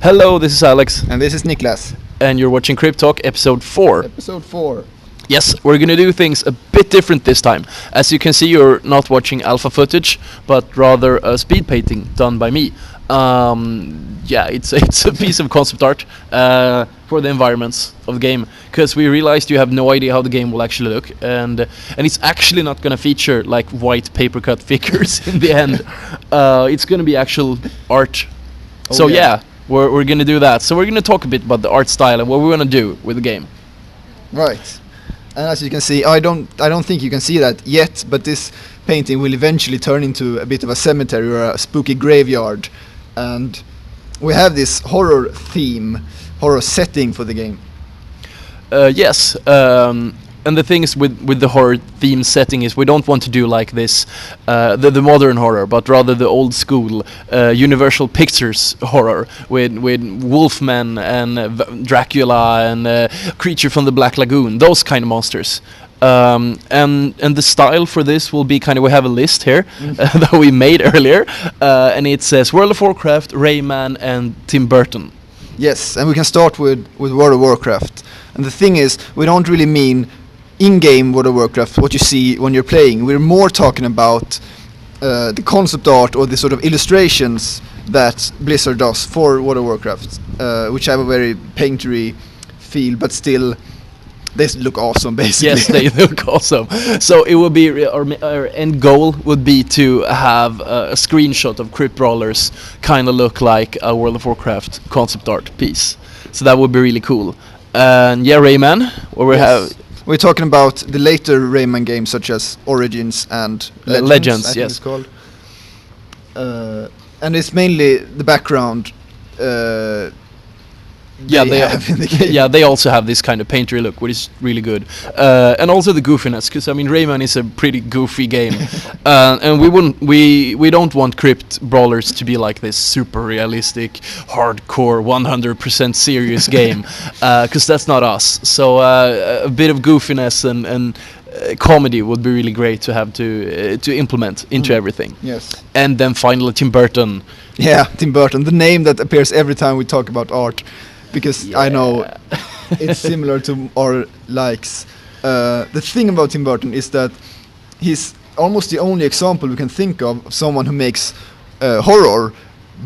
Hello, this is Alex, And this is Niklas. and you're watching Crypt Talk episode 4. Episode 4. Yes, we're gonna do things a bit different this time. As you can see, you're not watching alpha footage, but rather a speed painting done by me. It's a piece of concept art for the environments of the game, because we realized you have no idea how the game will actually look, and it's actually not gonna feature like white paper cut figures in the end. It's gonna be actual art. We're gonna do that. So we're gonna talk a bit about the art style and what we're gonna do with the game. Right. And as you can see, I don't think you can see that yet, but this painting will eventually turn into a bit of a cemetery or a spooky graveyard. And we have this horror theme, horror setting for the game. Yes, and the thing is with the horror theme setting is we don't want to do like this, the modern horror, but rather the old school Universal Pictures horror with Wolfman and Dracula and Creature from the Black Lagoon, those kind of monsters. And the style for this will be kind of, we have a list here that we made earlier, and it says World of Warcraft, Rayman, and Tim Burton. Yes, and we can start with World of Warcraft. And the thing is, we don't really mean in-game World of Warcraft, what you see when you're playing. We're more talking about the concept art or the sort of illustrations that Blizzard does for World of Warcraft, which have a very paintery feel, but still they look awesome, basically. Yes, they look awesome. So it would be our end goal would be to have a screenshot of Crypt Brawlers kind of look like a World of Warcraft concept art piece. So that would be really cool. And yeah, Rayman, where we have. We're talking about the later Rayman games, such as Origins and Legends, I think yes. it's called. And it's mainly the background. They have in the game. Yeah, they also have this kind of painterly look, which is really good, and also the goofiness, because I mean Rayman is a pretty goofy game, and we don't want Crypt Brawlers to be like this super realistic, hardcore, 100% serious game, because that's not us. So a bit of goofiness and comedy would be really great to have to implement into everything. Yes. And then finally Tim Burton. Yeah, Tim Burton, the name that appears every time we talk about art. Because I know it's similar to our likes. The thing about Tim Burton is that he's almost the only example we can think of someone who makes horror,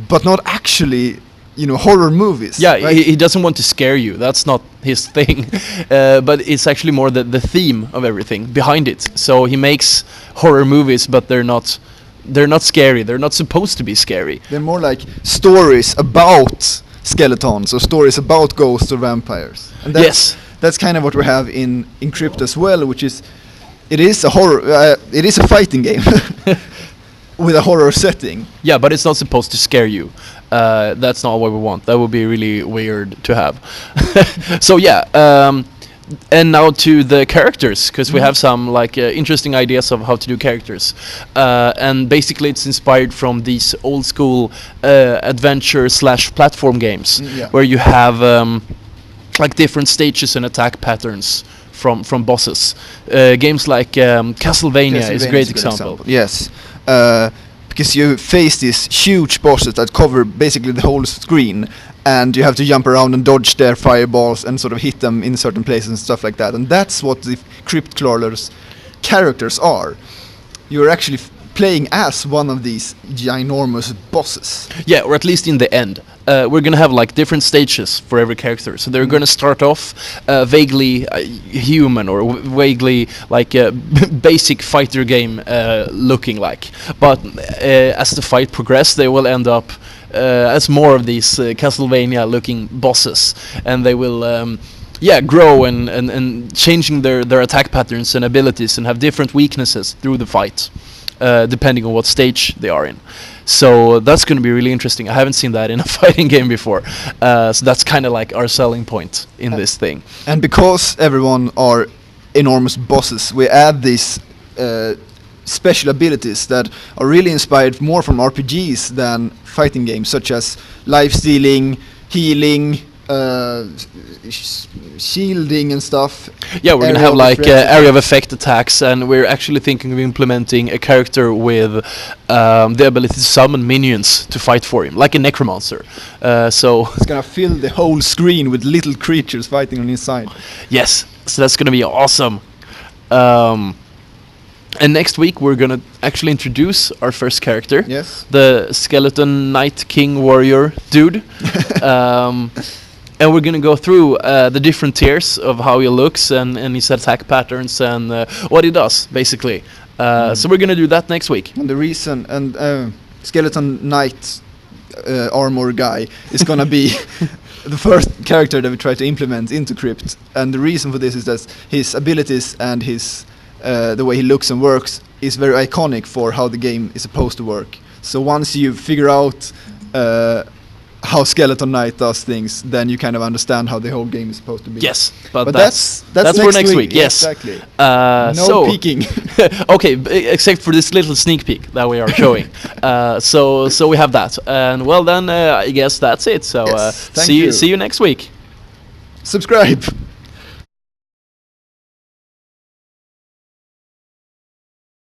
but not actually, horror movies. Yeah, right? he doesn't want to scare you. That's not his thing. But it's actually more the theme of everything behind it. So he makes horror movies, but they're not scary. They're not supposed to be scary. They're more like stories about skeletons or stories about ghosts or vampires. And that's kind of what we have in Crypt as well, which is it is a horror it is a fighting game with a horror setting. Yeah, but it's not supposed to scare you. That's not what we want. That would be really weird to have. So and now to the characters, because we have some interesting ideas of how to do characters, and basically it's inspired from these old school adventure/platform games, where you have different stages and attack patterns from bosses. Games like Castlevania is a great example. Yes, because you face these huge bosses that cover basically the whole screen, and you have to jump around and dodge their fireballs and sort of hit them in certain places and stuff like that. And that's what the Crypt Crawlers characters are. You're actually playing as one of these ginormous bosses. Yeah, or at least in the end. We're going to have different stages for every character. So they're going to start off vaguely human or vaguely basic fighter game looking like. But as the fight progresses, they will end up as more of these Castlevania looking bosses, and they will grow and changing their attack patterns and abilities and have different weaknesses through the fight, depending on what stage they are in. So that's going to be really interesting. I haven't seen that in a fighting game before, so that's kind of like our selling point in this thing. And because everyone are enormous bosses, we add these special abilities that are really inspired more from RPGs than fighting games, such as life stealing, healing, shielding and stuff. Yeah, we're gonna Area have of like effect. area of effect attacks, and we're actually thinking of implementing a character with the ability to summon minions to fight for him, like a necromancer. So It's gonna fill the whole screen with little creatures fighting on his side. yes, so that's gonna be awesome. And next week we're gonna actually introduce our first character, Yes. the skeleton knight king warrior dude. And we're gonna go through the different tiers of how he looks and his attack patterns and what he does, basically. So we're gonna do that next week. And the reason skeleton knight armor guy is gonna be the first character that we try to implement into Crypt. And the reason for this is that his abilities and his the way he looks and works is very iconic for how the game is supposed to work. So once you figure out how Skeleton Knight does things, then you kind of understand how the whole game is supposed to be. Yes, but that's for next week. Yeah, Yes, exactly. no No peeking. Okay, except for this little sneak peek that we are showing. So we have that, and well then I guess that's it. So Yes, thank see you. see you next week. Subscribe.